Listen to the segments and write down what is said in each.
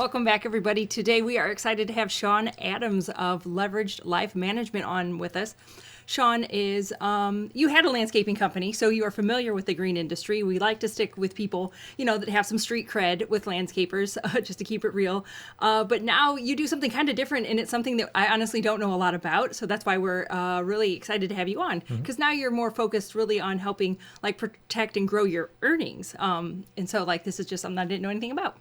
welcome back, everybody. Today we are excited to have Sean Adams of Leveraged Life Management on with us. Sean is, you had a landscaping company, so you are familiar with the green industry. We like to stick with people, that have some street cred with landscapers, just to keep it real. But now you do something kind of different, and it's something that I honestly don't know a lot about. So that's why we're really excited to have you on, because now you're more focused really on helping protect and grow your earnings. And so this is just something I didn't know anything about.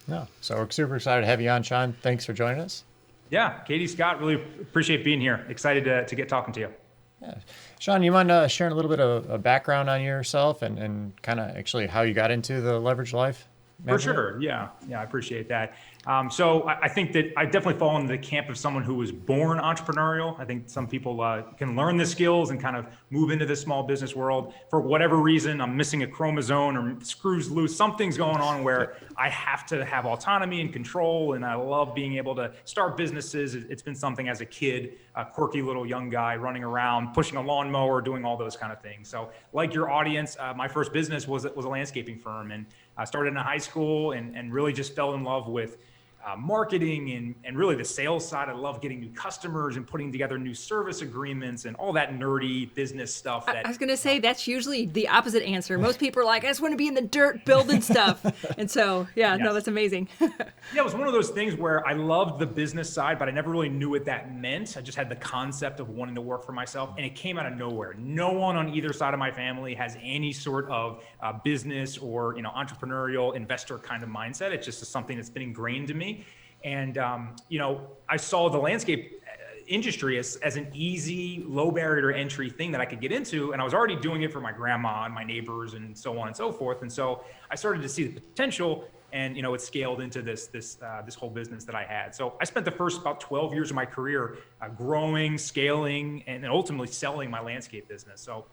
No, so we're super excited to have you on, Sean. Thanks for joining us. Yeah, Katie, Scott, really appreciate being here. Excited to get talking to you. Yeah. Sean, you mind sharing a little bit of a background on yourself and kind of actually how you got into the Leveraged Life management? For sure. Yeah, I appreciate that. So I think that I definitely fall into the camp of someone who was born entrepreneurial. I think some people can learn the skills and kind of move into the small business world. For whatever reason, I'm missing a chromosome or screws loose. Something's going on where I have to have autonomy and control. And I love being able to start businesses. It's been something as a kid, a quirky little young guy running around, pushing a lawnmower, doing all those kind of things. So like your audience, my first business was a landscaping firm. And I started in high school and really just fell in love with marketing and really the sales side. I love getting new customers and putting together new service agreements and all that nerdy business stuff. I was going to say that's usually the opposite answer. Most people are like, I just want to be in the dirt building stuff. And so, no, that's amazing. Yeah, it was one of those things where I loved the business side, but I never really knew what that meant. I just had the concept of wanting to work for myself, and it came out of nowhere. No one on either side of my family has any sort of business or entrepreneurial investor kind of mindset. It's just something that's been ingrained to me. And, I saw the landscape industry as an easy, low barrier to entry thing that I could get into. And I was already doing it for my grandma and my neighbors and so on and so forth. And so I started to see the potential, and, it scaled into this whole business that I had. So I spent the first about 12 years of my career growing, scaling, and ultimately selling my landscape business. So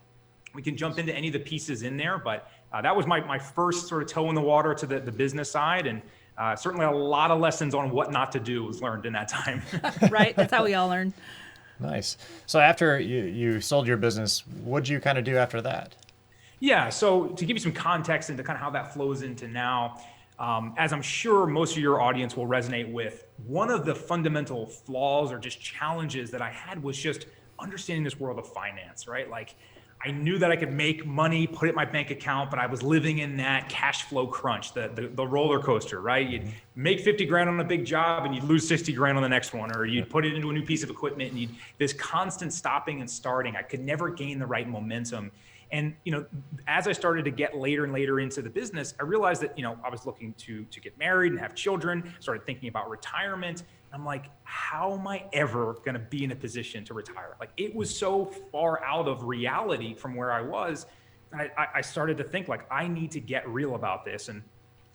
we can jump into any of the pieces in there, but that was my first sort of toe in the water to the business side. And certainly a lot of lessons on what not to do was learned in that time. Right. That's how we all learn. Nice. So after you sold your business, what did you kind of do after that? Yeah. So to give you some context into kind of how that flows into now, as I'm sure most of your audience will resonate with, one of the fundamental flaws or just challenges that I had was just understanding this world of finance, right? I knew that I could make money, put it in my bank account, but I was living in that cash flow crunch, the roller coaster, right? You'd make 50 grand on a big job and you'd lose 60 grand on the next one, or you'd put it into a new piece of equipment and this constant stopping and starting. I could never gain the right momentum. And, as I started to get later and later into the business, I realized that, I was looking to get married and have children, started thinking about retirement. I'm like, how am I ever going to be in a position to retire? It was so far out of reality from where I was. I started to think I need to get real about this. And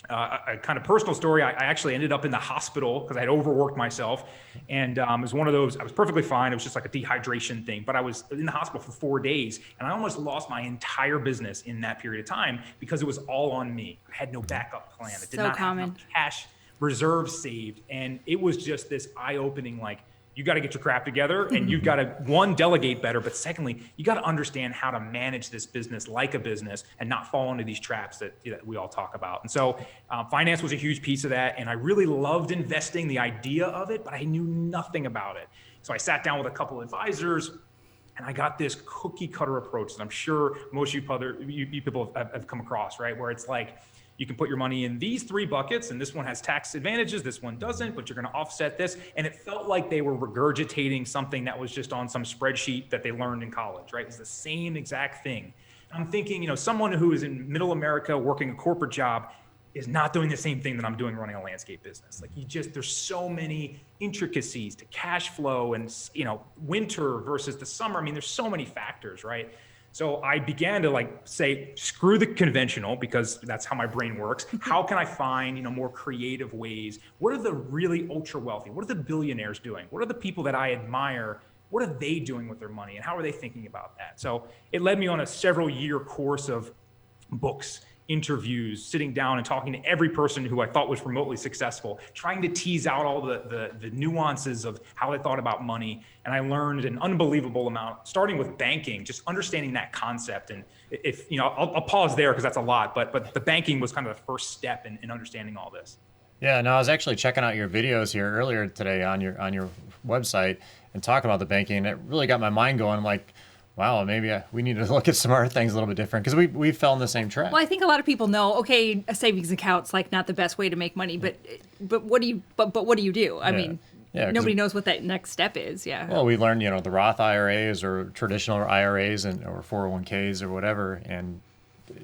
a kind of personal story, I actually ended up in the hospital because I had overworked myself. And it was one of those, I was perfectly fine. It was just like a dehydration thing, but I was in the hospital for 4 days and I almost lost my entire business in that period of time because it was all on me. I had no backup plan. It did not have enough cash reserves saved. And it was just this eye-opening, you got to get your crap together and you've got to, one, delegate better, but secondly, you got to understand how to manage this business like a business and not fall into these traps that we all talk about. And so finance was a huge piece of that. And I really loved investing, the idea of it, but I knew nothing about it. So I sat down with a couple of advisors and I got this cookie cutter approach that I'm sure most you people have come across, right? Where it's you can put your money in these 3 buckets and this one has tax advantages, this one doesn't, but you're going to offset this. And it felt like they were regurgitating something that was just on some spreadsheet that they learned in college, right? It's the same exact thing. I'm thinking, someone who is in middle America working a corporate job is not doing the same thing that I'm doing running a landscape business. There's so many intricacies to cash flow and, winter versus the summer. I mean, there's so many factors, right? So I began to say, screw the conventional, because that's how my brain works. How can I find, more creative ways? What are the really ultra wealthy? What are the billionaires doing? What are the people that I admire? What are they doing with their money? And how are they thinking about that? So it led me on a several year course of books, interviews, sitting down and talking to every person who I thought was remotely successful, trying to tease out all the nuances of how they thought about money. And I learned an unbelievable amount, starting with banking, just understanding that concept. And if, I'll pause there because that's a lot, but the banking was kind of the first step in understanding all this. Yeah, no, I was actually checking out your videos here earlier today on your website and talking about the banking, and it really got my mind going. I'm like, wow, maybe we need to look at some other things a little bit different because we fell in the same trap. Well, I think a lot of people know, okay, a savings account's like not the best way to make money, but what do you do? I mean, nobody knows what that next step is. Yeah. Well, we learned, the Roth IRAs or traditional IRAs or 401ks or whatever, and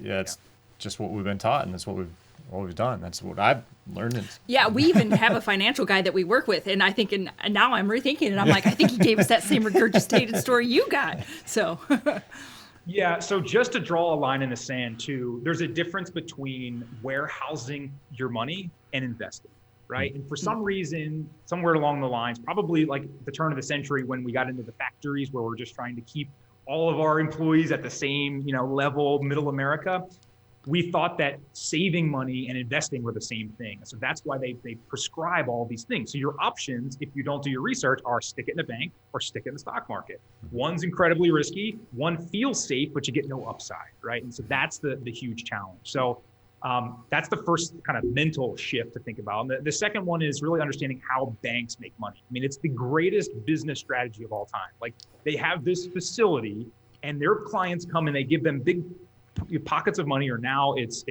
it's just what we've been taught, and that's what we've done. That's what I've learned. Yeah, we even have a financial guy that we work with, and I think, and now I'm rethinking it. I'm like, I think he gave us that same regurgitated story you got. So. Yeah, so just to draw a line in the sand too, there's a difference between warehousing your money and investing, right? And for some reason, somewhere along the lines, probably like the turn of the century when we got into the factories where we're just trying to keep all of our employees at the same, level, middle America, we thought that saving money and investing were the same thing. So that's why they prescribe all these things. So your options, if you don't do your research, are stick it in a bank or stick it in the stock market. One's incredibly risky, one feels safe, but you get no upside, right? And so that's the huge challenge. So that's the first kind of mental shift to think about. And the second one is really understanding how banks make money. I mean, it's the greatest business strategy of all time. Like they have this facility and their clients come and they give them big pockets of money, or now it's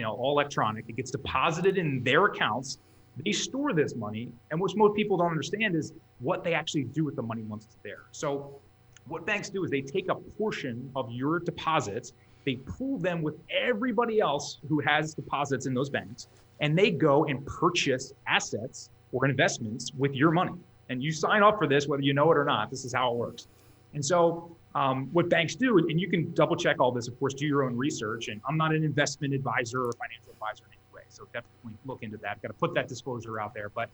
all electronic. It gets deposited in their accounts. They store this money, and what most people don't understand is what they actually do with the money once it's there. So what banks do is they take a portion of your deposits, they pool them with everybody else who has deposits in those banks, and they go and purchase assets or investments with your money. And you sign up for this, whether you know it or not. This is how it works. And so what banks do, and you can double check all this, of course, do your own research. And I'm not an investment advisor or financial advisor in any way, so definitely look into that. Got to put that disclosure out there. But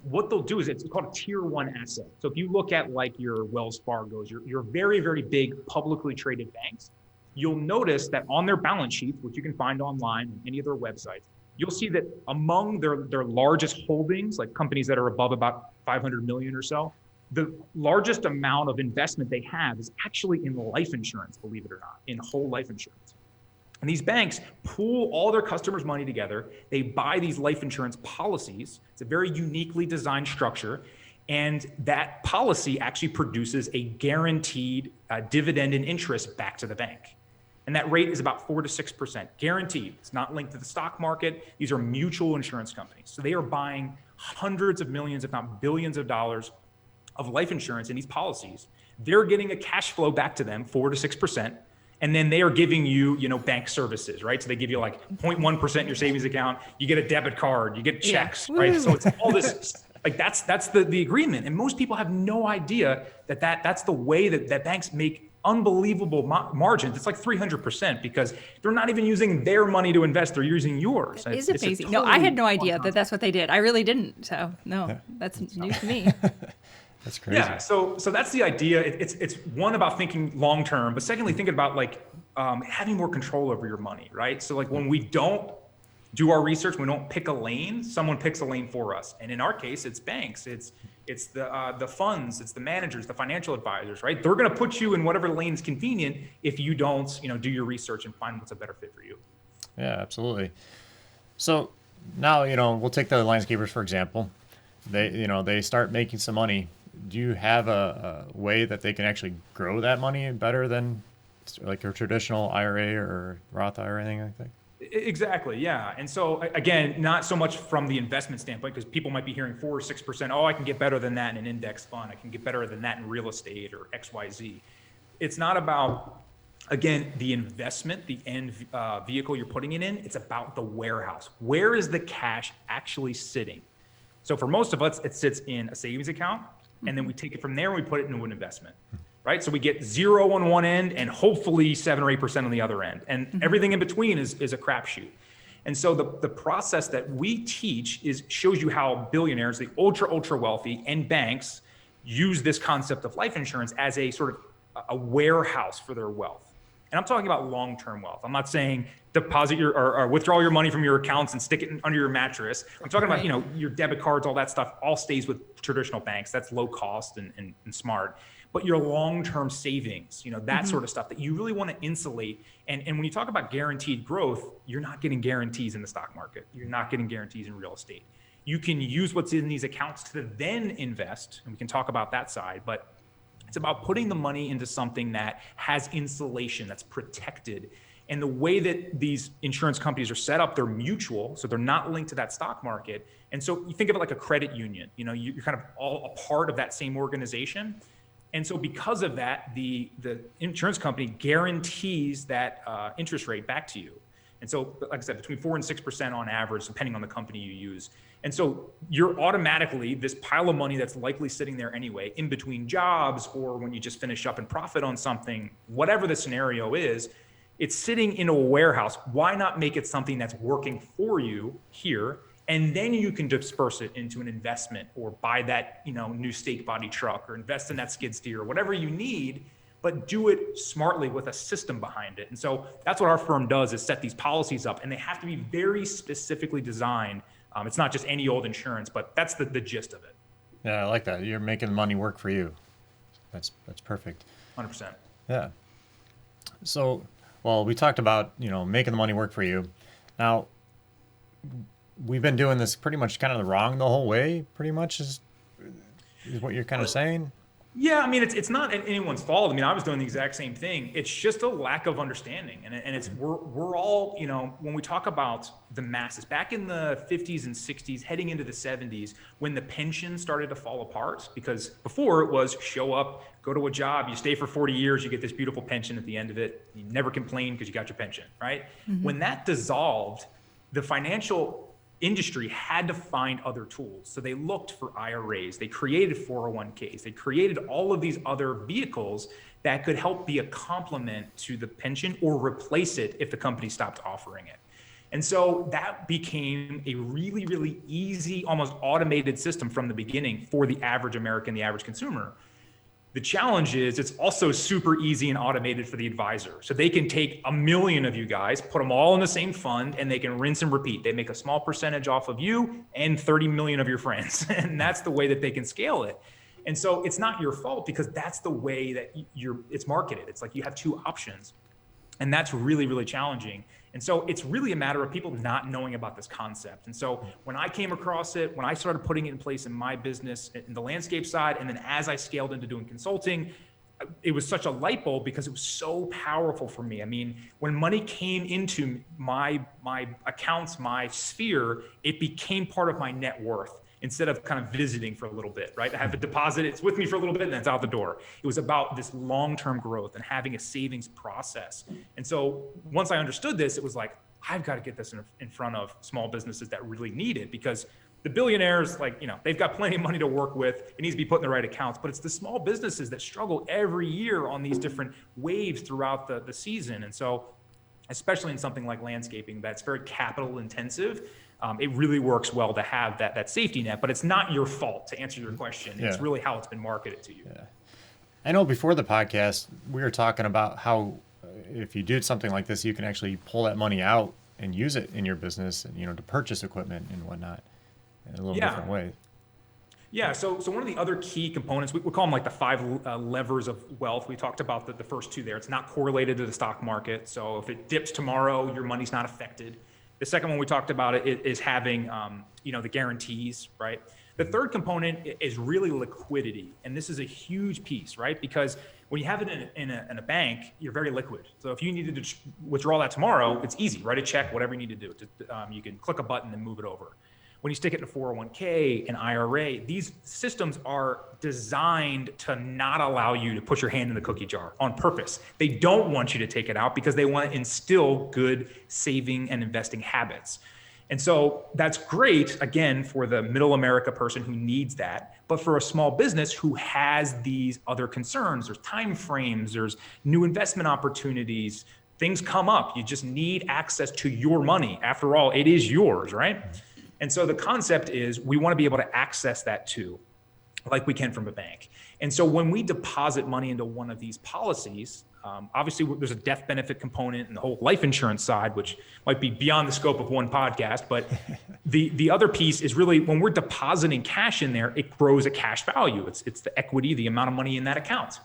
what they'll do is it's called a tier one asset. So if you look at like your Wells Fargo's, your very, very big publicly traded banks, you'll notice that on their balance sheets, which you can find online on any of their websites, you'll see that among their largest holdings, like companies that are above about 500 million or so, the largest amount of investment they have is actually in life insurance, believe it or not, in whole life insurance. And these banks pool all their customers' money together. They buy these life insurance policies. It's a very uniquely designed structure. And that policy actually produces a guaranteed dividend and interest back to the bank. And that rate is about 4 to 6%, guaranteed. It's not linked to the stock market. These are mutual insurance companies. So they are buying hundreds of millions, if not billions of dollars of life insurance in these policies. They're getting a cash flow back to them, 4 to 6%. And then they are giving you, bank services, right? So they give you like 0.1% in your savings account. You get a debit card, you get checks, right? So it's all this, like that's the agreement. And most people have no idea that's the way that banks make unbelievable margins. It's like 300% because they're not even using their money to invest. They're using yours. It's amazing. No, I had no idea that's what they did. I really didn't. So no, that's new to me. That's crazy. Yeah, so that's the idea. It's one about thinking long term, but secondly, thinking about like having more control over your money, right? So like when we don't do our research, we don't pick a lane, someone picks a lane for us. And in our case, it's banks, it's the funds, it's the managers, the financial advisors, right? They're going to put you in whatever lane is convenient if you don't, do your research and find what's a better fit for you. Yeah, absolutely. So now, we'll take the landscapers for example. They start making some money. Do you have a way that they can actually grow that money better than like a traditional IRA or Roth IRA or anything like that? Exactly. Yeah. And so again, not so much from the investment standpoint, because people might be hearing 4 or 6%. Oh, I can get better than that in an index fund. I can get better than that in real estate or XYZ. It's not about, again, the investment, the end vehicle you're putting it in. It's about the warehouse. Where is the cash actually sitting? So for most of us, it sits in a savings account, and then we take it from there and we put it into an investment, right? So we get 0 on one end and hopefully 7 or 8% on the other end. And everything in between is a crapshoot. And so the process that we teach shows you how billionaires, the ultra wealthy, and banks use this concept of life insurance as a sort of a warehouse for their wealth. And I'm talking about long-term wealth. I'm not saying deposit your or withdraw your money from your accounts and stick it under your mattress. I'm talking about, your debit cards, all that stuff all stays with traditional banks. That's low cost and smart. But your long-term savings, that sort of stuff that you really want to insulate. And when you talk about guaranteed growth, you're not getting guarantees in the stock market. You're not getting guarantees in real estate. You can use what's in these accounts to then invest, and we can talk about that side, but it's about putting the money into something that has insulation, that's protected. And the way that these insurance companies are set up, they're mutual, so they're not linked to that stock market. And so you think of it like a credit union. You're kind of all a part of that same organization. And so because of that, the insurance company guarantees that interest rate back to you. And so, like I said, between 4 and 6% on average, depending on the company you use. And so you're automatically this pile of money that's likely sitting there anyway, in between jobs, or when you just finish up and profit on something, whatever the scenario is, it's sitting in a warehouse. Why not make it something that's working for you here? And then you can disperse it into an investment, or buy that, new stake body truck, or invest in that skid steer, or whatever you need, but do it smartly with a system behind it. And so that's what our firm does, is set these policies up, and they have to be very specifically designed. It's not just any old insurance, but that's the gist of it. Yeah, I like that. You're making the money work for you. That's perfect. 100%. Yeah. So, well, we talked about, making the money work for you. Now, we've been doing this pretty much kind of wrong the whole way, pretty much is what you're kind of saying. Yeah, I mean, it's not anyone's fault. I mean, I was doing the exact same thing. It's just a lack of understanding, and it's we're all, when we talk about the masses back in the 50s and 60s, heading into the 70s, when the pension started to fall apart, because before it was show up, go to a job, you stay for 40 years, you get this beautiful pension at the end of it, you never complain because you got your pension, right? Mm-hmm. When that dissolved, the financial industry had to find other tools. So they looked for IRAs, they created 401ks, they created all of these other vehicles that could help be a complement to the pension or replace it if the company stopped offering it. And so that became a really, really easy, almost automated system from the beginning for the average American, the average consumer. The challenge is it's also super easy and automated for the advisor. So they can take 1 million of you guys, put them all in the same fund, and they can rinse and repeat. They make a small percentage off of you and 30 million of your friends. And that's the way that they can scale it. And so it's not your fault, because that's the way that it's marketed. It's like you have two options. And that's really, really challenging. And so it's really a matter of people not knowing about this concept. And so when I came across it, when I started putting it in place in my business, in the landscape side, and then as I scaled into doing consulting, it was such a light bulb, because it was so powerful for me. I mean, when money came into my accounts, my sphere, it became part of my net worth, instead of kind of visiting for a little bit, right? I have a deposit, it's with me for a little bit, and then it's out the door. It was about this long-term growth and having a savings process. And so once I understood this, it was like, I've got to get this in front of small businesses that really need it, because the billionaires, they've got plenty of money to work with. It needs to be put in the right accounts, but it's the small businesses that struggle every year on these different waves throughout the season. And so, especially in something like landscaping, that's very capital intensive, it really works well to have that safety net, but it's not your fault, to answer your question. Yeah. It's really how it's been marketed to you. Yeah. I know before the podcast, we were talking about how if you do something like this, you can actually pull that money out and use it in your business, and, to purchase equipment and whatnot in a little different way. Yeah. So one of the other key components, we call them like the 5 levers of wealth. We talked about the first 2 there. It's not correlated to the stock market. So if it dips tomorrow, your money's not affected. The second one we talked about is having, the guarantees, right? The third component is really liquidity. And this is a huge piece, right? Because when you have it in a bank, you're very liquid. So if you needed to withdraw that tomorrow, it's easy. Write a check, whatever you need to do. You can click a button and move it over. When you stick it in a 401k, an IRA, these systems are designed to not allow you to put your hand in the cookie jar on purpose. They don't want you to take it out, because they want to instill good saving and investing habits. And so that's great, again, for the middle America person who needs that. But for a small business who has these other concerns, there's time frames, there's new investment opportunities, things come up. You just need access to your money. After all, it is yours, right? And so the concept is we want to be able to access that too. like we can from a bank. And so when we deposit money into one of these policies, obviously there's a death benefit component and the whole life insurance side, which might be beyond the scope of one podcast. But the other piece is really when we're depositing cash in there, it grows a cash value. It's the equity, the amount of money in that account.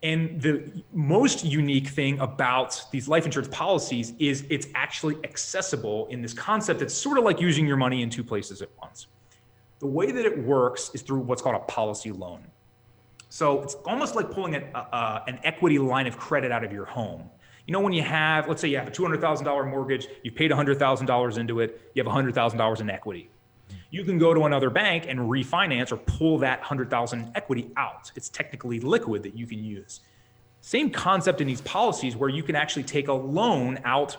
And the most unique thing about these life insurance policies is it's actually accessible in this concept that's sort of like using your money in two places at once. The way that it works is through what's called a policy loan. So it's almost like pulling an equity line of credit out of your home. You know, when you have, let's say you have a $200,000 mortgage, you've paid $100,000 into it, you have $100,000 in equity. You can go to another bank and refinance or pull that 100,000 equity out. It's technically liquid that you can use. Same concept in these policies where you can actually take a loan out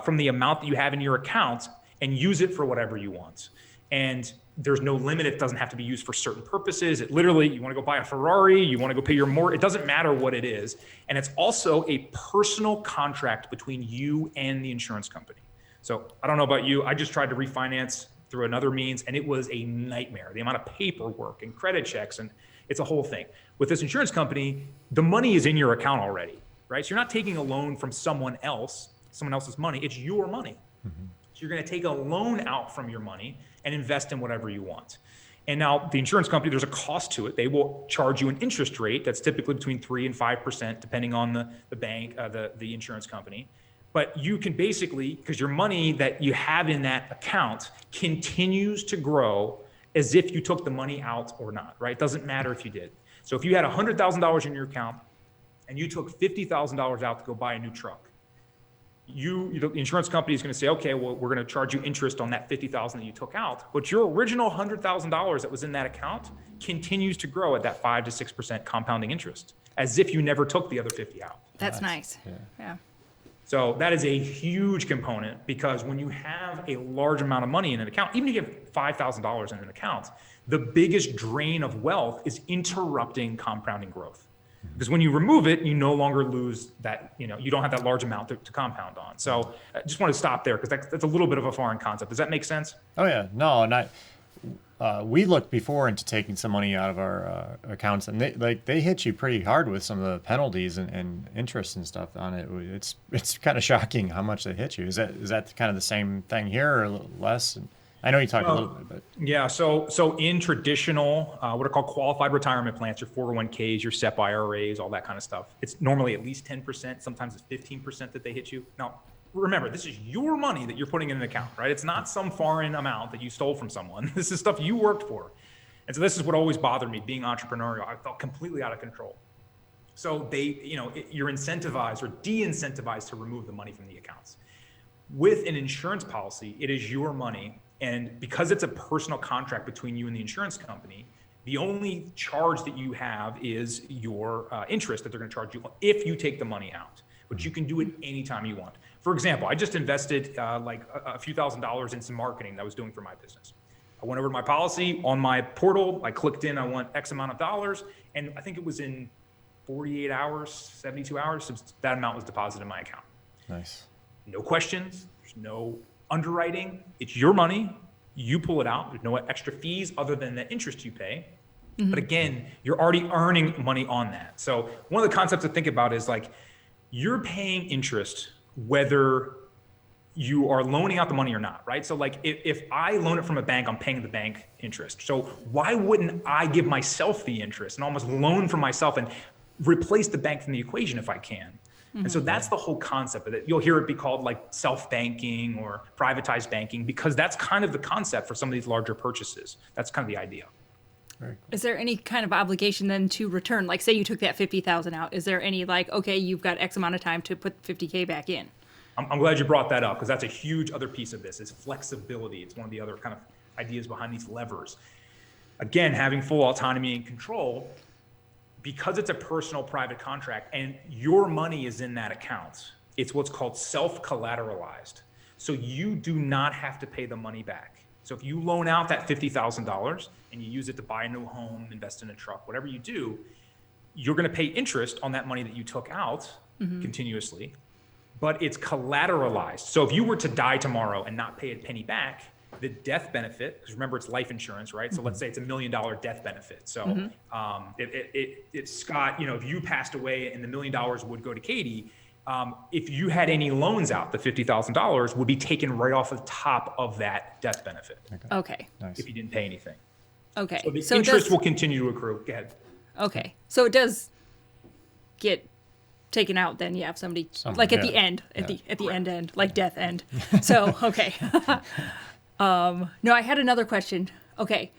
from the amount that you have in your account and use it for whatever you want. And there's no limit. It doesn't have to be used for certain purposes. It literally, you want to go buy a Ferrari, you want to go pay your mortgage, it doesn't matter what it is. And it's also a personal contract between you and the insurance company. So I don't know about you, I just tried to refinance through another means, and it was a nightmare. The amount of paperwork and credit checks, and it's a whole thing. With this insurance company, the money is in your account already, right? So you're not taking a loan from someone else's money, it's your money. Mm-hmm. So you're gonna take a loan out from your money and invest in whatever you want. And now the insurance company, there's a cost to it. They will charge you an interest rate that's typically between 3 and 5%, depending on the bank, the insurance company. But you can basically, because your money that you have in that account continues to grow as if you took the money out or not, right? It doesn't matter if you did. So if you had $100,000 in your account and you took $50,000 out to go buy a new truck, the insurance company is going to say, okay, well, we're going to charge you interest on that $50,000 that you took out, but your original $100,000 that was in that account continues to grow at that 5 to 6% compounding interest, as if you never took the other 50 out. That's nice. Yeah. So that is a huge component, because when you have a large amount of money in an account, even if you have $5,000 in an account, the biggest drain of wealth is interrupting compounding growth. Because when you remove it, you no longer lose that, you don't have that large amount to compound on. So I just want to stop there, because that's a little bit of a foreign concept. Does that make sense? Oh yeah, no, we looked before into taking some money out of our accounts, and they hit you pretty hard with some of the penalties and interest and stuff on it. It's kind of shocking how much they hit you. Is that kind of the same thing here, or a little less? I know you talked a little bit, but yeah. So in traditional, what are called qualified retirement plans, your 401ks, your SEP IRAs, all that kind of stuff, it's normally at least 10%. Sometimes it's 15% that they hit you. Now, remember, this is your money that you're putting in an account, right? It's not some foreign amount that you stole from someone. This is stuff you worked for. And so this is what always bothered me being entrepreneurial. I felt completely out of control. So you're incentivized or de-incentivized to remove the money from the accounts. With an insurance policy, it is your money. And because it's a personal contract between you and the insurance company, the only charge that you have is your interest that they're going to charge you if you take the money out. But you can do it anytime you want. For example, I just invested like a few $1,000s in some marketing that I was doing for my business. I went over to my policy on my portal. I clicked in, I want X amount of dollars. And I think it was in 48 hours, 72 hours, so that amount was deposited in my account. Nice. No questions. There's no underwriting. It's your money. You pull it out. There's no extra fees other than the interest you pay. Mm-hmm. But again, you're already earning money on that. So one of the concepts to think about is like, you're paying interest whether you are loaning out the money or not, right? So like if I loan it from a bank, I'm paying the bank interest. So why wouldn't I give myself the interest and almost loan from myself and replace the bank from the equation if I can? Mm-hmm. And so that's the whole concept of it. You'll hear it be called like self-banking or privatized banking, because that's kind of the concept for some of these larger purchases. That's kind of the idea. Very cool. Is there any kind of obligation then to return? Like, say you took that 50,000 out. Is there any like, okay, you've got X amount of time to put 50K back in? I'm glad you brought that up, because that's a huge other piece of this is flexibility. It's one of the other kind of ideas behind these levers. Again, having full autonomy and control, because it's a personal private contract and your money is in that account. It's what's called self-collateralized. So you do not have to pay the money back. So if you loan out that $50,000 and you use it to buy a new home, invest in a truck, whatever you do, you're going to pay interest on that money that you took out continuously, but it's collateralized. So if you were to die tomorrow and not pay a penny back, the death benefit, because remember it's life insurance, right? So let's say it's $1 million death benefit. So if Scott, if you passed away and the $1 million would go to Katie, if you had any loans out, the $50,000 would be taken right off the top of that death benefit. Okay. Nice. If you didn't pay anything. Okay. So the interest will continue to accrue. Go ahead. Okay. So it does get taken out then. You have somebody like at the end, at the end, like death end. So, okay. No, I had another question. Okay.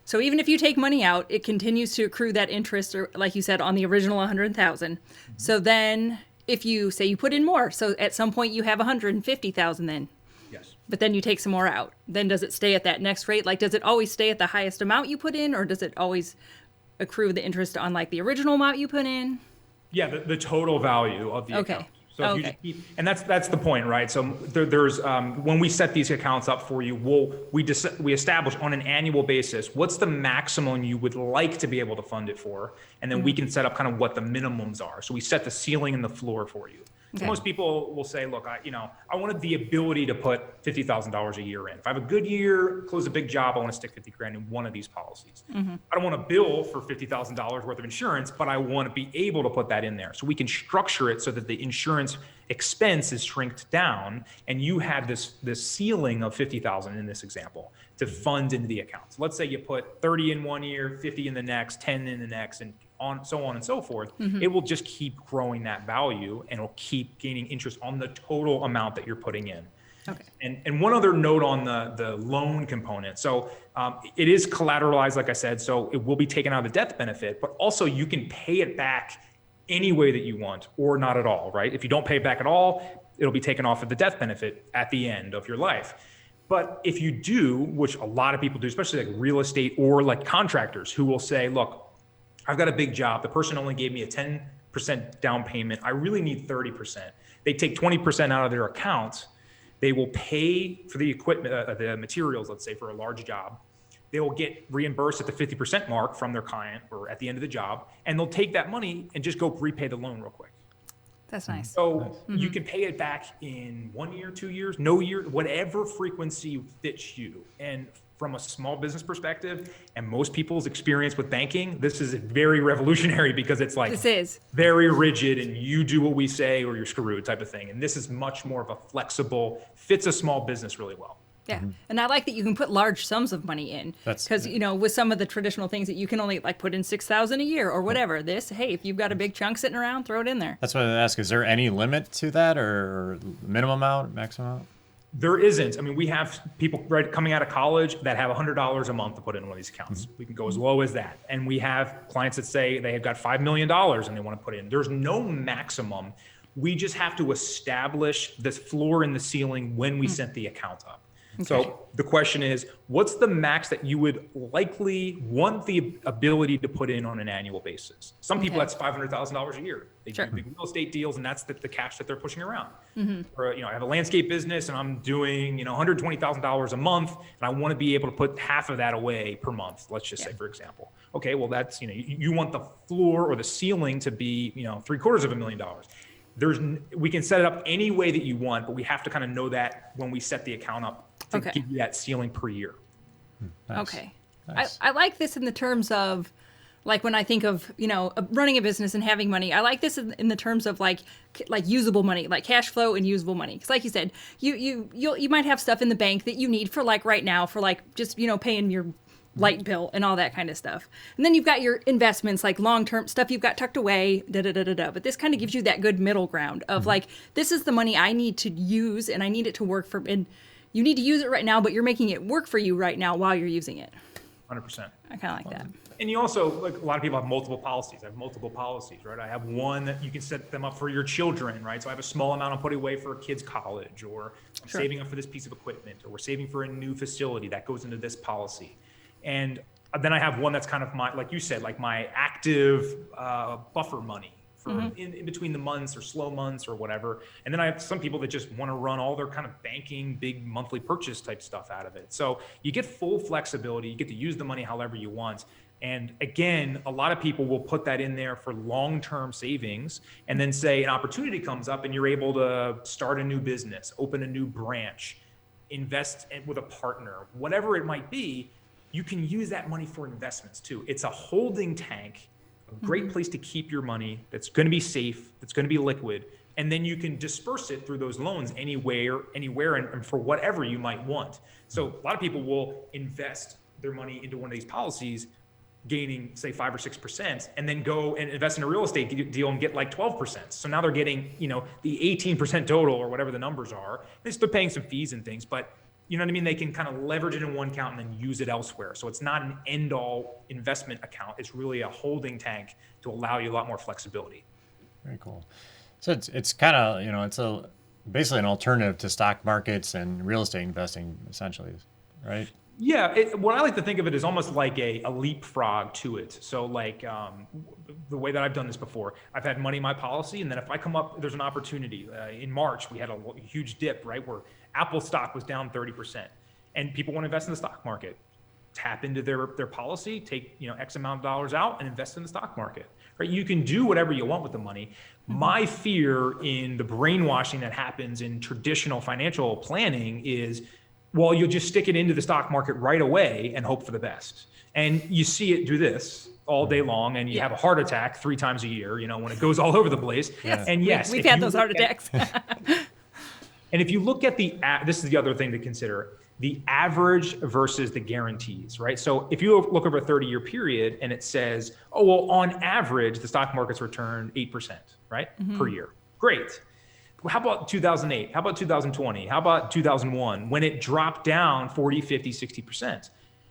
So even if you take money out, it continues to accrue that interest, or like you said, on the original 100,000. So then if you say you put in more, so at some point you have 150,000 then. Yes. But then you take some more out. Then does it stay at that next rate? Like, does it always stay at the highest amount you put in, or does it always accrue the interest on like the original amount you put in? Yeah, the total value of the account. So if you just keep, and that's the point, right? So there's when we set these accounts up for you, we establish on an annual basis what's the maximum you would like to be able to fund it for, and then we can set up kind of what the minimums are. So we set the ceiling and the floor for you. So most people will say, look, I wanted the ability to put $50,000 a year in. If I have a good year, close a big job, I want to stick 50 grand in one of these policies. I don't want to bill for $50,000 worth of insurance, but I want to be able to put that in there. So we can structure it so that the insurance expense is shrinked down, and you have this ceiling of 50,000 in this example to fund into the account. So let's say you put 30 in one year, 50 in the next, 10 in the next, and so on and so forth. It will just keep growing that value, and it'll keep gaining interest on the total amount that you're putting in. Okay. And one other note on the loan component. So it is collateralized, like I said, so it will be taken out of the death benefit, but also you can pay it back any way that you want or not at all, right? If you don't pay it back at all, it'll be taken off of the death benefit at the end of your life. But if you do, which a lot of people do, especially like real estate or like contractors who will say, look, I've got a big job. The person only gave me a 10% down payment. I really need 30%. They take 20% out of their account. They will pay for the equipment, the materials, let's say for a large job. They will get reimbursed at the 50% mark from their client or at the end of the job. And they'll take that money and just go repay the loan real quick. That's nice. So you can pay it back in 1 year, 2 years, no year, whatever frequency fits you. And from a small business perspective, and most people's experience with banking, this is very revolutionary because it's like very rigid and you do what we say or you're screwed type of thing. And this is much more of a flexible, fits a small business really well. Yeah. And I like that you can put large sums of money in, because, with some of the traditional things that you can only like put in 6,000 a year or whatever, hey, if you've got a big chunk sitting around, throw it in there. That's what I ask. Is there any limit to that, or minimum amount, maximum amount? There isn't. I mean, we have people coming out of college that have $100 a month to put in one of these accounts. We can go as low as that. And we have clients that say they have got $5 million and they want to put in. There's no maximum. We just have to establish this floor and the ceiling when we set the account up. Okay. So the question is, what's the max that you would likely want the ability to put in on an annual basis? Some people, that's $500,000 a year. They do big real estate deals, and that's the cash that they're pushing around. Or, I have a landscape business and I'm doing, $120,000 a month, and I want to be able to put half of that away per month. Let's just say, for example. Okay, well, that's, you want the floor or the ceiling to be, $750,000. We can set it up any way that you want, but we have to kind of know that when we set the account up to give you that ceiling per year. Nice. Okay. Nice. I like this in the terms of, like, when I think of, running a business and having money, I like this in the terms of like usable money, like cash flow and usable money. Because like you said, you might have stuff in the bank that you need for like right now for like just, paying your light bill and all that kind of stuff. And then you've got your investments, like long-term stuff you've got tucked away, But this kind of gives you that good middle ground of like, this is the money I need to use and I need it to work for, and you need to use it right now, but you're making it work for you right now while you're using it. 100%. I kind of like that. And you also, like a lot of people have multiple policies. I have multiple policies, right? I have one that you can set them up for your children, right? So I have a small amount I'm putting away for a kid's college, or I'm saving up for this piece of equipment, or we're saving for a new facility that goes into this policy. And then I have one that's kind of my, like you said, like my active buffer money for in between the months or slow months or whatever. And then I have some people that just want to run all their kind of banking, big monthly purchase type stuff out of it. So you get full flexibility. You get to use the money however you want. And again, a lot of people will put that in there for long-term savings, and then say an opportunity comes up and you're able to start a new business, open a new branch. invest with a partner, whatever it might be, you can use that money for investments too. It's a holding tank, a great place to keep your money that's going to be safe, that's going to be liquid. And then you can disperse it through those loans anywhere, and for whatever you might want. So a lot of people will invest their money into one of these policies, gaining say 5 or 6%, and then go and invest in a real estate deal and get like 12%. So now they're getting, the 18% total or whatever the numbers are. They're still paying some fees and things, but you know what I mean? They can kind of leverage it in one account and then use it elsewhere. So it's not an end-all investment account. It's really a holding tank to allow you a lot more flexibility. Very cool. So it's kind of, it's basically an alternative to stock markets and real estate investing, essentially, right? Yeah, what I like to think of it is almost like a leapfrog to it. So like the way that I've done this before, I've had money in my policy, and then if I come up, there's an opportunity. In March, we had a huge dip, right, where Apple stock was down 30%, and people want to invest in the stock market. Tap into their policy, take X amount of dollars out, and invest in the stock market. Right? You can do whatever you want with the money. My fear in the brainwashing that happens in traditional financial planning is, well, you'll just stick it into the stock market right away and hope for the best. And you see it do this all day long, and you have a heart attack 3 times a year, when it goes all over the place. Yes. And yes, we've had those heart attacks. And if you look at this is the other thing to consider, the average versus the guarantees, right? So if you look over a 30-year period and it says, oh, well, on average, the stock market's return 8%, right, per year. Great. How about 2008? How about 2020? How about 2001 when it dropped down 40, 50, 60%?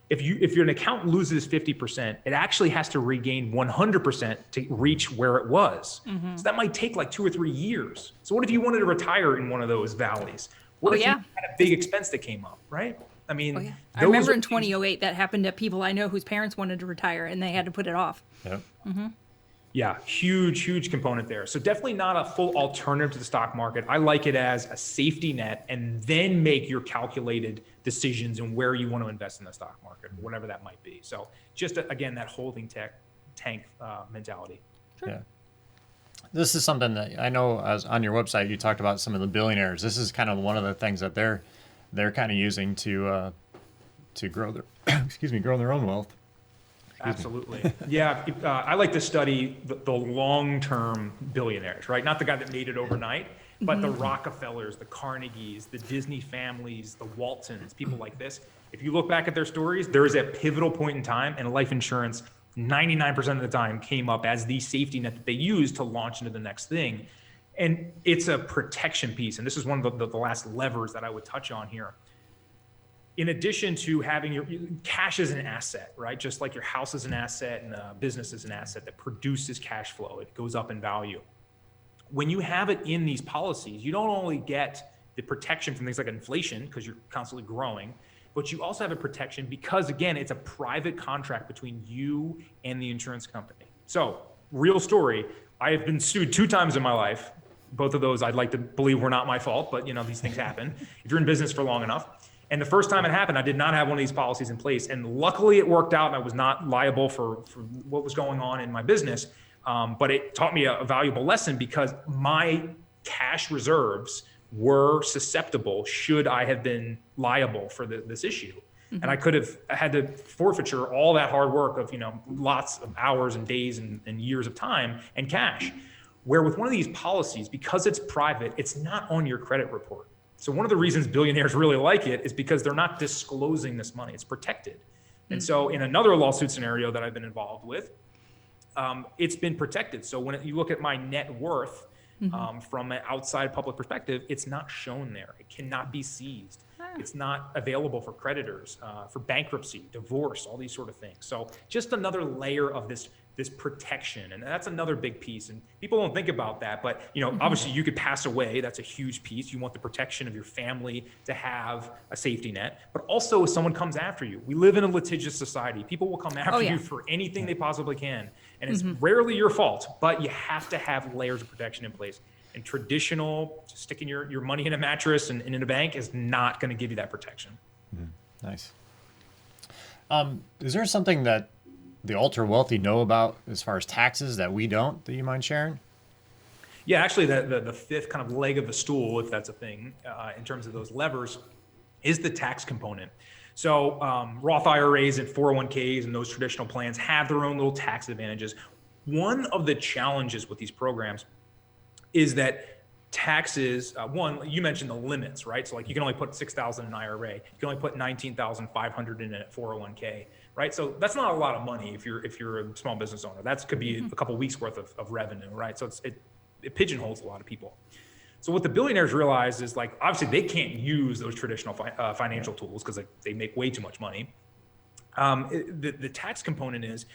If your account loses 50%, it actually has to regain 100% to reach where it was. So that might take like 2 or 3 years. So what if you wanted to retire in one of those valleys? What if you had a big expense that came up, right? I mean, I remember in 2008 that happened to people I know whose parents wanted to retire and they had to put it off. Yep. Yeah, huge component there. So definitely not a full alternative to the stock market. I like it as a safety net, and then make your calculated decisions in where you want to invest in the stock market, whatever that might be. So just again, that holding tank mentality. Sure. Yeah. This is something that I know, as on your website, you talked about some of the billionaires. This is kind of one of the things that they're kind of using to grow their grow their own wealth. Absolutely. Yeah. I like to study the long-term billionaires, right? Not the guy that made it overnight, but the Rockefellers, the Carnegies, the Disney families, the Waltons, people like this. If you look back at their stories, there is a pivotal point in time, and life insurance 99% of the time came up as the safety net that they used to launch into the next thing. And it's a protection piece. And this is one of the last levers that I would touch on here. In addition to having your cash as an asset, right? Just like your house is an asset and a business is an asset that produces cash flow, it goes up in value. When you have it in these policies, you don't only get the protection from things like inflation, because you're constantly growing, but you also have a protection because, again, it's a private contract between you and the insurance company. So, real story, I have been sued 2 times in my life. Both of those I'd like to believe were not my fault, but these things happen if you're in business for long enough. And the first time it happened, I did not have one of these policies in place. And luckily it worked out and I was not liable for what was going on in my business. But it taught me a valuable lesson because my cash reserves were susceptible should I have been liable for this issue. And I could have had to forfeiture all that hard work of, lots of hours and days and years of time and cash. Where with one of these policies, because it's private, it's not on your credit report. So one of the reasons billionaires really like it is because they're not disclosing this money. It's protected. And so in another lawsuit scenario that I've been involved with, it's been protected. So when you look at my net worth from an outside public perspective, it's not shown there. It cannot be seized. It's not available for creditors, for bankruptcy, divorce, all these sort of things. So just another layer of this protection. And that's another big piece. And people don't think about that, but obviously you could pass away. That's a huge piece. You want the protection of your family to have a safety net, but also if someone comes after you. We live in a litigious society. People will come after you for anything they possibly can. And it's rarely your fault, but you have to have layers of protection in place. And traditional, just sticking your money in a mattress and in a bank is not going to give you that protection. Nice. Is there something that the ultra wealthy know about as far as taxes that we don't, that you mind sharing? Yeah, actually the fifth kind of leg of the stool, if that's a thing, in terms of those levers, is the tax component. So Roth IRAs and 401ks and those traditional plans have their own little tax advantages. One of the challenges with these programs is that taxes, one, you mentioned the limits, right? So like you can only put 6,000 in an IRA, you can only put 19,500 in a 401k, right? So that's not a lot of money if you're a small business owner. That could be a couple of weeks worth of revenue, right? So it pigeonholes a lot of people. So what the billionaires realize is, like, obviously they can't use those traditional financial tools because they make way too much money. The tax component is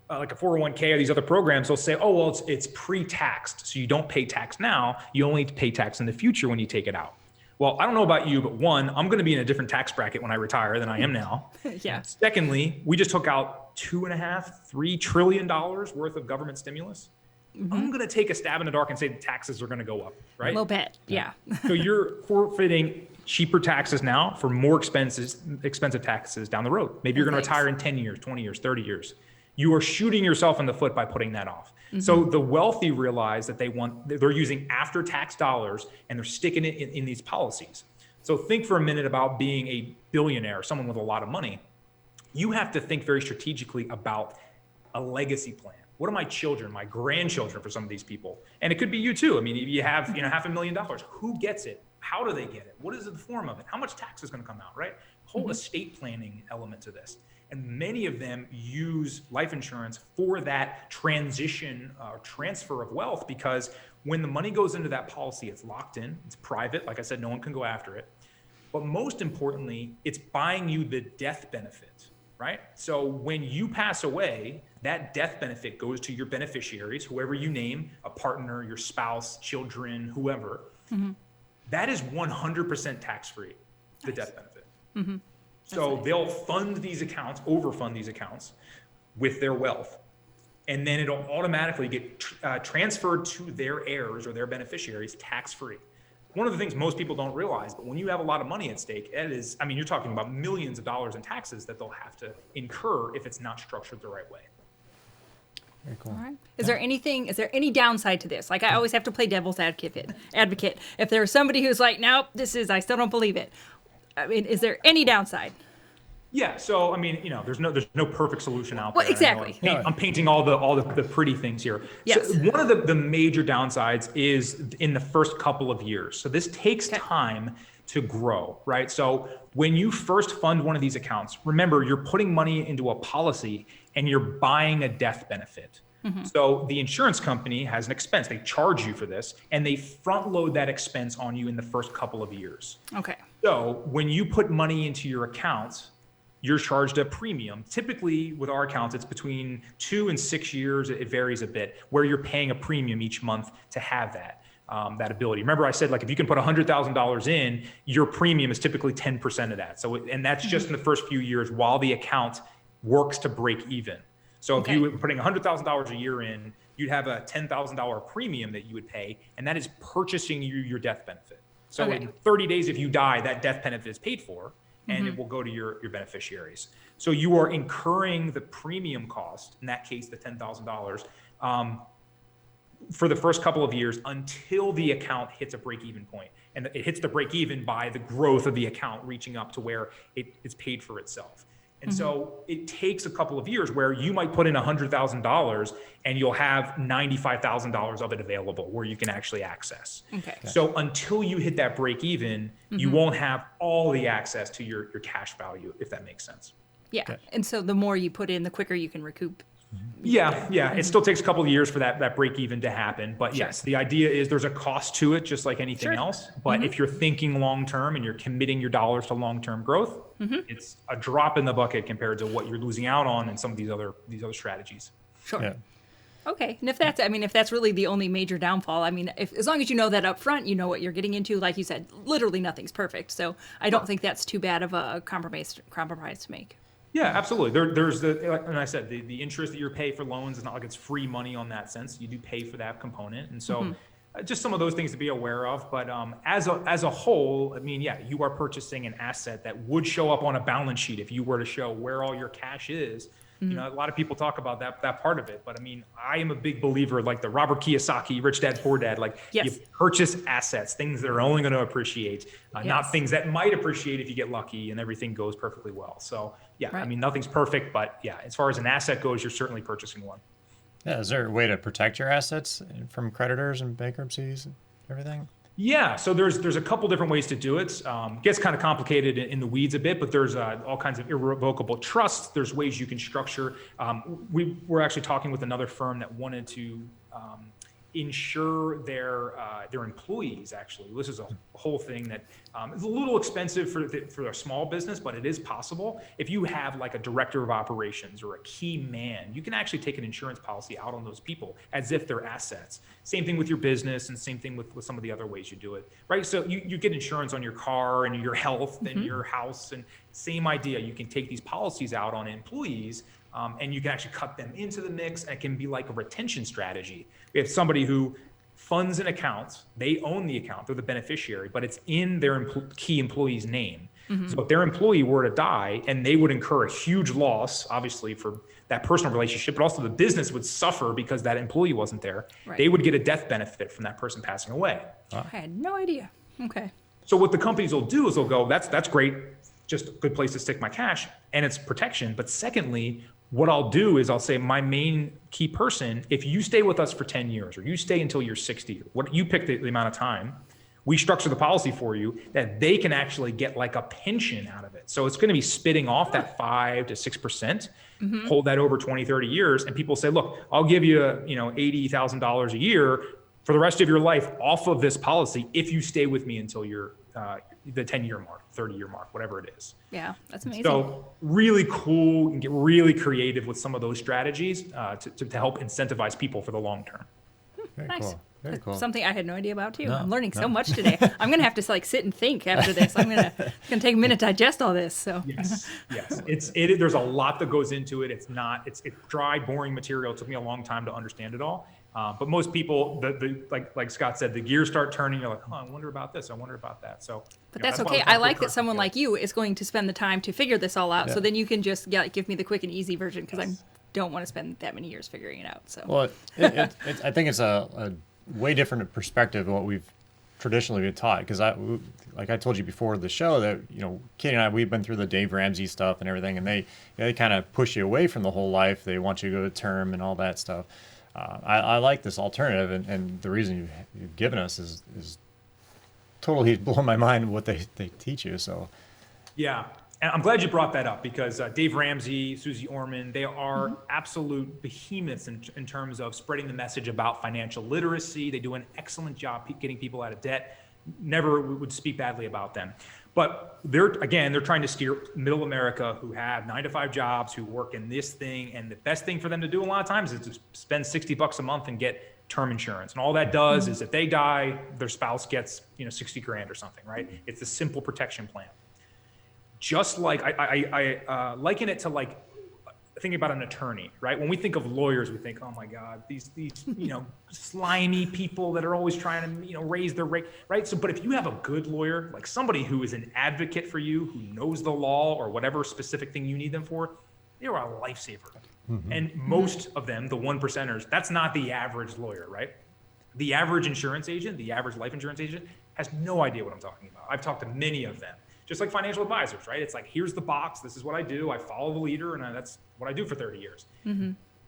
like a 401k or these other programs, they'll say, oh, well, it's pre-taxed. So you don't pay tax now, you only pay tax in the future when you take it out. Well, I don't know about you, but one, I'm going to be in a different tax bracket when I retire than I am now. Yeah. Secondly, we just took out $2.5–3 trillion worth of government stimulus. I'm going to take a stab in the dark and say the taxes are going to go up, right? A little bit, yeah. So you're forfeiting cheaper taxes now for more expensive taxes down the road. Maybe you're going to retire in 10 years, 20 years, 30 years. You are shooting yourself in the foot by putting that off. So the wealthy realize that they're using after-tax dollars and they're sticking it in these policies. So think for a minute about being a billionaire, someone with a lot of money. You have to think very strategically about a legacy plan. What are my children, my grandchildren for some of these people? And it could be you too. I mean, if you have $500,000, who gets it? How do they get it? What is the form of it? How much tax is going to come out, right? Whole estate planning element to this. And many of them use life insurance for that transition or transfer of wealth, because when the money goes into that policy, it's locked in, it's private. Like I said, no one can go after it. But most importantly, it's buying you the death benefit, right? So when you pass away, that death benefit goes to your beneficiaries, whoever you name, a partner, your spouse, children, whoever. That is 100% tax-free, the death benefit. So they'll fund these accounts, overfund these accounts with their wealth, and then it'll automatically get transferred to their heirs or their beneficiaries tax-free. One of the things most people don't realize, but when you have a lot of money at stake, you're talking about millions of dollars in taxes that they'll have to incur if it's not structured the right way. Very cool. All right. Is there any downside to this? Like, I always have to play devil's advocate. If there's somebody who's like, nope, I still don't believe it. I mean, is there any downside? Yeah. So, I mean, there's no perfect solution out there. Well, exactly. I'm painting all the pretty things here. Yes. So one of the major downsides is in the first couple of years. So this takes time to grow, right? So when you first fund one of these accounts, remember, you're putting money into a policy and you're buying a death benefit. So the insurance company has an expense. They charge you for this, and they front load that expense on you in the first couple of years. Okay. So when you put money into your accounts, you're charged a premium. Typically with our accounts, it's between 2 and 6 years. It varies a bit, where you're paying a premium each month to have that ability. Remember I said, like, if you can put $100,000 in, your premium is typically 10% of that. So, and that's just in the first few years while the account works to break even. So if you were putting $100,000 a year in, you'd have a $10,000 premium that you would pay, and that is purchasing you your death benefit. So in 30 days, if you die, that death benefit is paid for, and it will go to your beneficiaries. So you are incurring the premium cost, in that case, the $10,000, for the first couple of years until the account hits a break-even point. And it hits the break-even by the growth of the account reaching up to where it's paid for itself. And so it takes a couple of years where you might put in $100,000 and you'll have $95,000 of it available where you can actually access. Okay. So until you hit that break even, you won't have all the access to your cash value, if that makes sense. Yeah. Okay. And so the more you put in, the quicker you can recoup. Yeah. It still takes a couple of years for that break even to happen. But yes, the idea is there's a cost to it, just like anything else. But if you're thinking long-term and you're committing your dollars to long-term growth, it's a drop in the bucket compared to what you're losing out on in some of these other strategies. Sure. Yeah. Okay. And if that's really the only major downfall, as long as you know that up front, you know what you're getting into, like you said, literally nothing's perfect. So I don't think that's too bad of a compromise to make. Yeah, absolutely. There's and I said, the interest that you pay for loans is not like it's free money on that sense. You do pay for that component. And so just some of those things to be aware of. But as a whole, you are purchasing an asset that would show up on a balance sheet if you were to show where all your cash is. You know, a lot of people talk about that part of it, but I mean, I am a big believer, like the Robert Kiyosaki, Rich Dad, Poor Dad, like Yes. you purchase assets, things that are only going to appreciate, not Yes. things that might appreciate if you get lucky and everything goes perfectly well. So yeah, I Right. mean, nothing's perfect, but yeah, as far as an asset goes, you're certainly purchasing one. Yeah, is there a way to protect your assets from creditors and bankruptcies and everything? Yeah, so there's a couple different ways to do it. Gets kind of complicated in the weeds a bit, but there's all kinds of irrevocable trusts. There's ways you can structure. We were actually talking with another firm that wanted to insure their employees. Actually, this is a whole thing that is a little expensive for a small business, but it is possible. If you have like a director of operations or a key man, you can actually take an insurance policy out on those people as if they're assets. Same thing with your business, and same thing with some of the other ways you do it, right? So you get insurance on your car and your health and your house, and same idea. You can take these policies out on employees. And you can actually cut them into the mix, and it can be like a retention strategy. We have somebody who funds an account, they own the account, they're the beneficiary, but it's in their key employee's name. So if their employee were to die, and they would incur a huge loss, obviously for that personal relationship, but also the business would suffer because that employee wasn't there, Right. they would get a death benefit from that person passing away. I had no idea. Okay. So what the companies will do is they'll go, that's great, just a good place to stick my cash, and it's protection. But secondly, what I'll do is I'll say my main key person, if you stay with us for 10 years, or you stay until you're 60, what you pick the amount of time, we structure the policy for you that they can actually get like a pension out of it. So it's going to be spitting off that 5 to 6%, hold that over 20, 30 years. And people say, look, I'll give you, $80,000 a year for the rest of your life off of this policy if you stay with me until you're the 10-year mark, 30-year mark, whatever it is. Yeah, that's amazing. So really cool, and get really creative with some of those strategies to help incentivize people for the long term. Very Nice. cool. Very cool. Something I had no idea about too. No, I'm learning no. so much today. I'm gonna have to like sit and think after this. It's gonna take a minute to digest all this. So Yes. There's a lot that goes into it. It's dry, boring material. It took me a long time to understand it all. But most people, like Scott said, the gears start turning. You're like, oh, I wonder about this. I wonder about that. So, But you know, that's why okay. we I have like good that someone person like you is going to spend the time to figure this all out. So Yeah. then you can just give me the quick and easy version because I don't want to spend that many years figuring it out. So Well, I think it's a way different perspective of what we've traditionally been taught. Because like I told you before the show, that Katie and I, we've been through the Dave Ramsey stuff and everything, and they kind of push you away from the whole life. They want you to go to term and all that stuff. I like this alternative, and the reason you've given us is totally blown my mind what they teach you. So Yeah. And I'm glad you brought that up because Dave Ramsey, Susie Orman, they are absolute behemoths in terms of spreading the message about financial literacy. They do an excellent job getting people out of debt. Never would speak badly about them. But they're trying to steer middle America who have 9-to-5 jobs, who work in this thing. And the best thing for them to do a lot of times is to spend $60 a month and get term insurance. And all that does is if they die, their spouse gets, $60,000 or something, right? It's a simple protection plan. Just like I liken it to like thinking about an attorney, right? When we think of lawyers, we think, oh my God, these slimy people that are always trying to raise their rate, right? So, but if you have a good lawyer, like somebody who is an advocate for you, who knows the law or whatever specific thing you need them for, they're a lifesaver. And most of them, the 1%ers, that's not the average lawyer, right? The average insurance agent, the average life insurance agent has no idea what I'm talking about. I've talked to many of them. Just like financial advisors, right? It's like, here's the box. This is what I do. I follow the leader, and that's what I do for 30 years.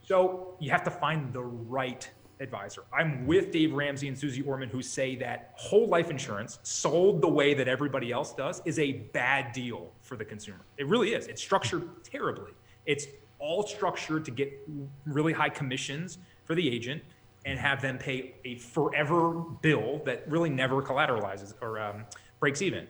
So you have to find the right advisor. I'm with Dave Ramsey and Susie Orman, who say that whole life insurance sold the way that everybody else does is a bad deal for the consumer. It really is. It's structured terribly. It's all structured to get really high commissions for the agent and have them pay a forever bill that really never collateralizes or breaks even.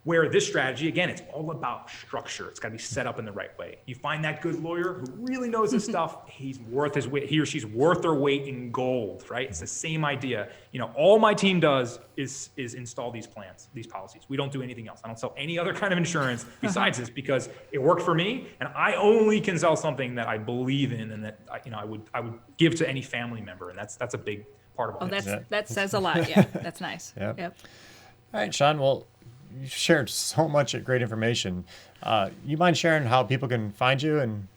Where this strategy, again, it's all about structure. It's got to be set up in the right way. You find that good lawyer who really knows his stuff. He's worth his weight. He or she's worth their weight in gold, right? It's the same idea. All my team does is install these plans, these policies. We don't do anything else. I don't sell any other kind of insurance besides this because it worked for me, and I only can sell something that I believe in and that I would give to any family member, and that's a big part of it. that says a lot. Yeah, that's nice. Yep. Yep. All right, Sean. Well, you shared so much great information. You mind sharing how people can find you and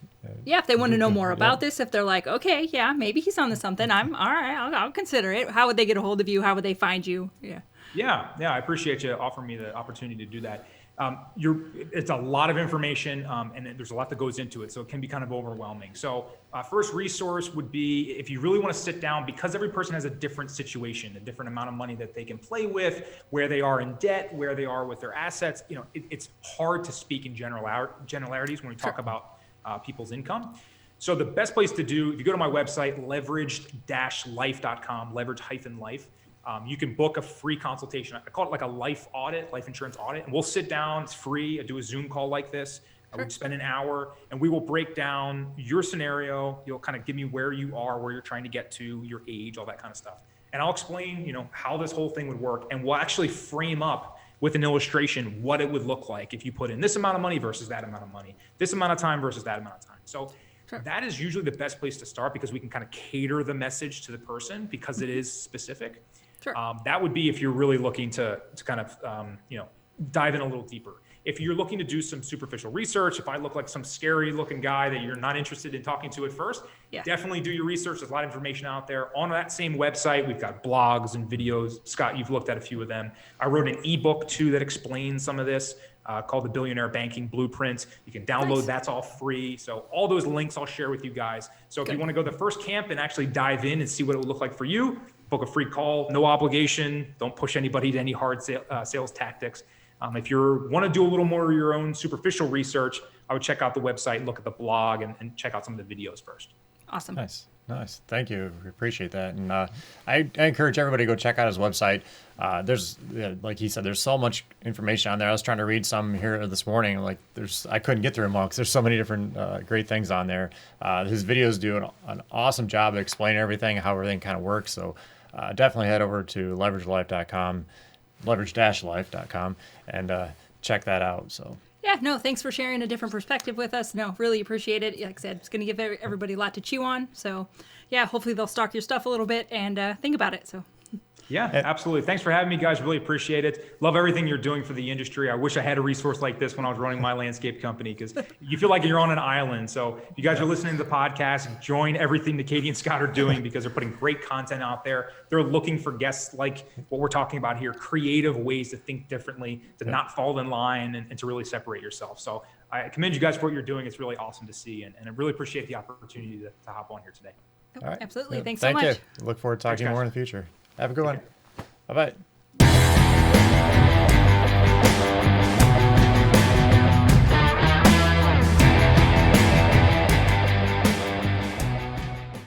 Yeah, if they want to know more about this, if they're like, okay, yeah, maybe he's on to something, I'm all right, I'll consider it. How would they get a hold of you? How would they find you? Yeah. Yeah, I appreciate you offering me the opportunity to do that. It's a lot of information, and there's a lot that goes into it, so it can be kind of overwhelming. So, first resource would be if you really want to sit down, because every person has a different situation, a different amount of money that they can play with, where they are in debt, where they are with their assets. It's hard to speak in generalities when we talk about people's income. So the best place to do, if you go to my website, leveraged-life.com, leverage-life. You can book a free consultation. I call it like a life insurance audit, and we'll sit down. It's free. I do a Zoom call like this. We spend an hour, and we will break down your scenario. You'll kind of give me where you are, where you're trying to get to, your age, all that kind of stuff. And I'll explain, how this whole thing would work, and we'll actually frame up with an illustration what it would look like if you put in this amount of money versus that amount of money, this amount of time versus that amount of time. So that is usually the best place to start, because we can kind of cater the message to the person because it is specific. That would be if you're really looking to kind of, dive in a little deeper. If you're looking to do some superficial research, if I look like some scary looking guy that you're not interested in talking to at first, definitely do your research. There's a lot of information out there. On that same website, we've got blogs and videos. Scott, you've looked at a few of them. I wrote an ebook too that explains some of this called The Billionaire Banking Blueprint. You can download, that's all free. So all those links I'll share with you guys. So if you want to go to the first camp and actually dive in and see what it would look like for you, book a free call, no obligation. Don't push anybody to any hard sales tactics. If you want to do a little more of your own superficial research, I would check out the website, look at the blog, and check out some of the videos first. Awesome. Nice. Thank you. We appreciate that. And I encourage everybody to go check out his website. There's, like he said, there's so much information on there. I was trying to read some here this morning. I couldn't get through them all because there's so many different great things on there. His videos do an awesome job of explaining everything, how everything kind of works. So definitely head over to leverage-life.com, leverage-life.com, and check that out. So. Yeah, no, thanks for sharing a different perspective with us. No, really appreciate it. Like I said, it's going to give everybody a lot to chew on. So, yeah, hopefully they'll stalk your stuff a little bit and think about it. So. Yeah, absolutely. Thanks for having me, guys. Really appreciate it. Love everything you're doing for the industry. I wish I had a resource like this when I was running my landscape company, because you feel like you're on an island. So if you guys are listening to the podcast, join everything that Katie and Scott are doing, because they're putting great content out there. They're looking for guests like what we're talking about here, creative ways to think differently, to not fall in line, and to really separate yourself. So I commend you guys for what you're doing. It's really awesome to see, and I really appreciate the opportunity to hop on here today. All right. Absolutely. Thanks Thank so much. you. Look forward to talking more in the future. Have a good one. Bye-bye.